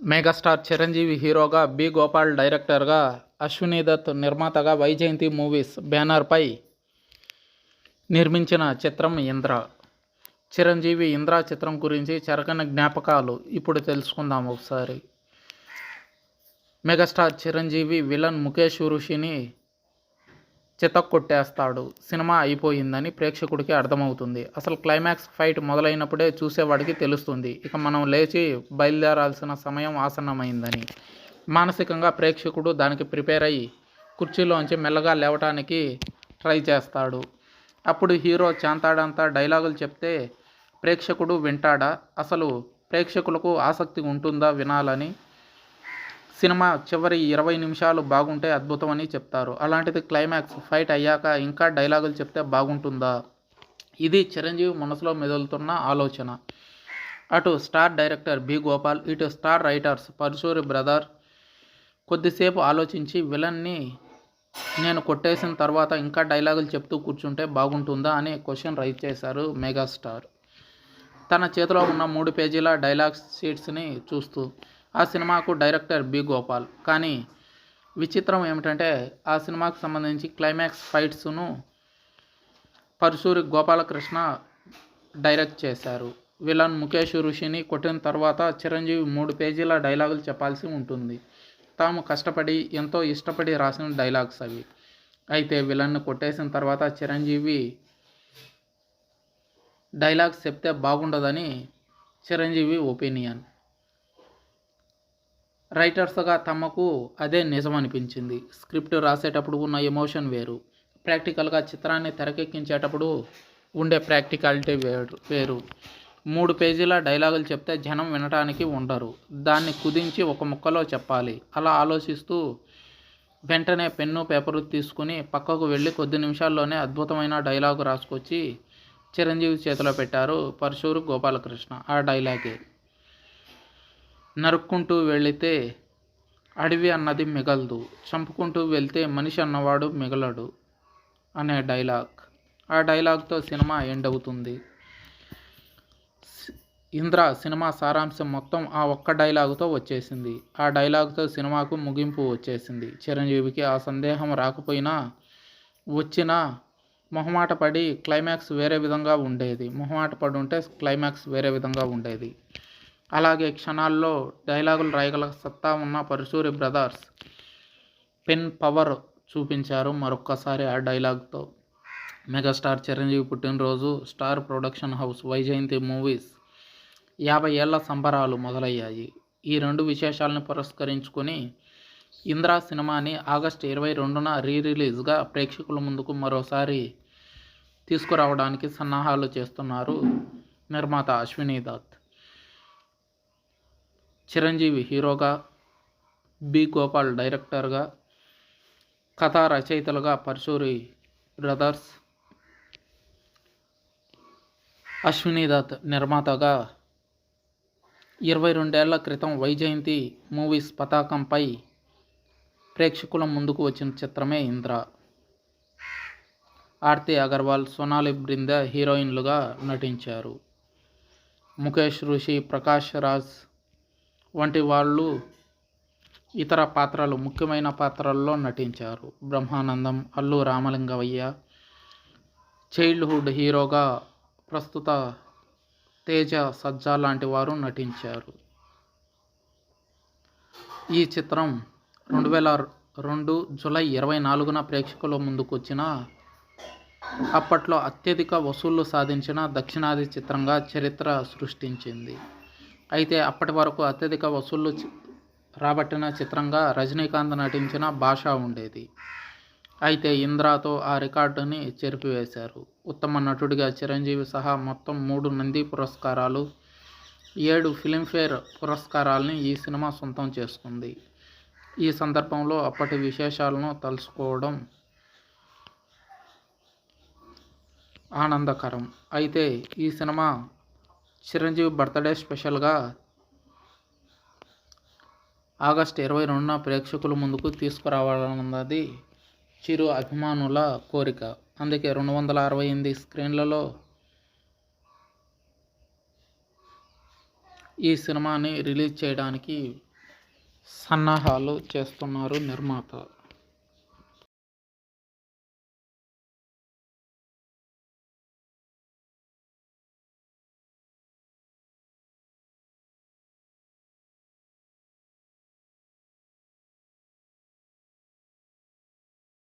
Megastar Chiranjeevi హీరోగా, B. Gopal డైరెక్టర్గా, అశ్వినీ దత్ నిర్మాతగా వైజయంతి మూవీస్ బ్యానర్పై నిర్మించిన చిత్రం 'ఇంద్ర'. చిరంజీవి 'ఇంద్ర' చిత్రం గురించి చెరగని జ్ఞాపకాలు ఇప్పుడు తెలుసుకుందాం ఒకసారి. మెగాస్టార్ చిరంజీవి విలన్ ముఖేష్ ఋషిని చితక్కొట్టేస్తాడు. సినిమా అయిపోయిందని ప్రేక్షకుడికి అర్థమవుతుంది. అసలు క్లైమాక్స్ ఫైట్ మొదలైనప్పుడే చూసేవాడికి తెలుస్తుంది, ఇక మనం లేచి బయలుదేరాల్సిన సమయం ఆసన్నమైందని. మానసికంగా ప్రేక్షకుడు దానికి ప్రిపేర్ అయ్యి కుర్చీలోంచి మెల్లగా లేవటానికి ట్రై చేస్తాడు. అప్పుడు హీరో చాంతాడంతా డైలాగులు చెప్తే ప్రేక్షకుడు వింటాడా? అసలు ప్రేక్షకులకు ఆసక్తి ఉంటుందా వినాలని? సినిమా చివరి 20 నిమిషాలు బాగుంటే అద్భుతమని చెప్తారు. అలాంటిది క్లైమాక్స్ ఫైట్ అయ్యాక ఇంకా డైలాగులు చెప్తే బాగుంటుందా? ఇది చిరంజీవి మనసులో మెదులుతున్న ఆలోచన. అటు స్టార్ డైరెక్టర్ బి. గోపాల్, ఇటు స్టార్ రైటర్స్ పరుశూరి బ్రదర్ కొద్దిసేపు ఆలోచించి విలన్ని నేను కొట్టేసిన తర్వాత ఇంకా డైలాగులు చెప్తూ కూర్చుంటే బాగుంటుందా అని క్వశ్చన్ రైజ్ చేశారు మెగాస్టార్. తన చేతిలో ఉన్న 3 పేజీల డైలాగ్ షీట్స్ని చూస్తూ. ఆ సినిమాకు డైరెక్టర్ బి. గోపాల్. కానీ విచిత్రం ఏమిటంటే ఆ సినిమాకు సంబంధించి క్లైమాక్స్ ఫైట్స్ను పరుశూరి గోపాలకృష్ణ డైరెక్ట్ చేశారు. విలన్ ముఖేష్ ఋషిని కొట్టిన తర్వాత చిరంజీవి 3 పేజీల డైలాగులు చెప్పాల్సి ఉంటుంది. తాము కష్టపడి ఎంతో ఇష్టపడి రాసిన డైలాగ్స్ అవి. అయితే విలన్ను కొట్టేసిన తర్వాత చిరంజీవి డైలాగ్స్ చెప్తే బాగుండదని చిరంజీవి ఒపీనియన్. రైటర్స్గా తమకు అదే నిజం అనిపించింది. స్క్రిప్ట్ రాసేటప్పుడు ఉన్న ఎమోషన్ వేరు, ప్రాక్టికల్గా చిత్రాన్ని తెరకెక్కించేటప్పుడు ఉండే ప్రాక్టికాలిటీ వేరు. 3 పేజీల డైలాగులు చెప్తే జనం వినటానికి ఉండరు. దాన్ని కుదించి ఒక ముక్కలో చెప్పాలి. అలా ఆలోచిస్తూ వెంటనే పెన్ను పేపరు తీసుకుని పక్కకు వెళ్ళి కొద్ది నిమిషాల్లోనే అద్భుతమైన డైలాగు రాసుకొచ్చి చిరంజీవి చేతిలో పెట్టారు పరుశూరి గోపాలకృష్ణ. ఆ డైలాగే, నరుక్కుంటూ వెళితే అడవి అన్నది మిగలదు, చంపుకుంటూ వెళ్తే మనిషి అన్నవాడు మిగలడు అనే డైలాగ్. ఆ డైలాగ్తో సినిమా ఎండ్ అవుతుంది. 'ఇంద్ర' సినిమా సారాంశం మొత్తం ఆ ఒక్క డైలాగుతో వచ్చేసింది. ఆ డైలాగుతో సినిమాకు ముగింపు వచ్చేసింది. చిరంజీవికి ఆ సందేహం రాకపోయినా వచ్చినా మొహమాట పడి క్లైమాక్స్ వేరే విధంగా ఉండేది. మొహమాట పడి ఉంటే క్లైమాక్స్ వేరే విధంగా ఉండేది. అలాగే క్షణాల్లో డైలాగులు రాయగల సత్తా ఉన్న పరుశూరి బ్రదర్స్ పెన్ పవర్ చూపించారు మరొక్కసారి ఆ డైలాగ్తో. మెగాస్టార్ చిరంజీవి పుట్టినరోజు star production house Vyjayanthi movies 50 ఏళ్ల సంబరాలు మొదలయ్యాయి. ఈ 2 విశేషాలను పురస్కరించుకొని 'ఇంద్ర' సినిమాని ఆగస్టు 22న రిలీజ్గా ప్రేక్షకుల ముందుకు మరోసారి తీసుకురావడానికి సన్నాహాలు చేస్తున్నారు నిర్మాత అశ్వినీ దత్. చిరంజీవి హీరోగా, బి. గోపాల్ డైరెక్టర్గా, కథా రచయితలుగా పరుశూరి బ్రదర్స్, అశ్వినీ దత్ నిర్మాతగా 22 ఏళ్ల క్రితం వైజయంతి మూవీస్ పతాకంపై ప్రేక్షకుల ముందుకు వచ్చిన చిత్రమే 'ఇంద్ర'. ఆర్తి అగర్వాల్, సోనాలి బ్రిందే హీరోయిన్లుగా నటించారు. ముఖేష్ ఋషి, ప్రకాష్ రాజ్ వంటి వాళ్ళు ఇతర పాత్రలు ముఖ్యమైన పాత్రల్లో నటించారు. బ్రహ్మానందం, అల్లు రామలింగయ్య చైల్డ్హుడ్ హీరోగా ప్రస్తుత తేజ సజ్జా లాంటి వారు నటించారు. ఈ చిత్రం 2002 జూలై 24న ప్రేక్షకుల ముందుకు వచ్చిన అప్పట్లో అత్యధిక వసూళ్లు సాధించిన దక్షిణాది చిత్రంగా చరిత్ర సృష్టించింది. అయితే అప్పటి వరకు అత్యధిక వసూళ్లు రాబట్టిన చిత్రంగా రజనీకాంత్ నటించిన 'బాషా' ఉండేది. అయితే 'ఇంద్ర'తో ఆ రికార్డుని చెరిపివేశారు. ఉత్తమ నటుడిగా చిరంజీవి సహా మొత్తం 3 నంది పురస్కారాలు, 7 ఫిలింఫేర్ పురస్కారాల్ని ఈ సినిమా సొంతం చేసుకుంది. ఈ సందర్భంలో అప్పటి విశేషాలను తలుచుకోవడం ఆనందకరం. అయితే ఈ సినిమా చిరంజీవి బర్త్డే స్పెషల్గా ఆగస్టు 22న ప్రేక్షకుల ముందుకు తీసుకురావాలన్నది చిరు అభిమానుల కోరిక. అందుకే 268 స్క్రీన్లలో ఈ సినిమాని రిలీజ్ చేయడానికి సన్నాహాలు చేస్తున్నారు నిర్మాత.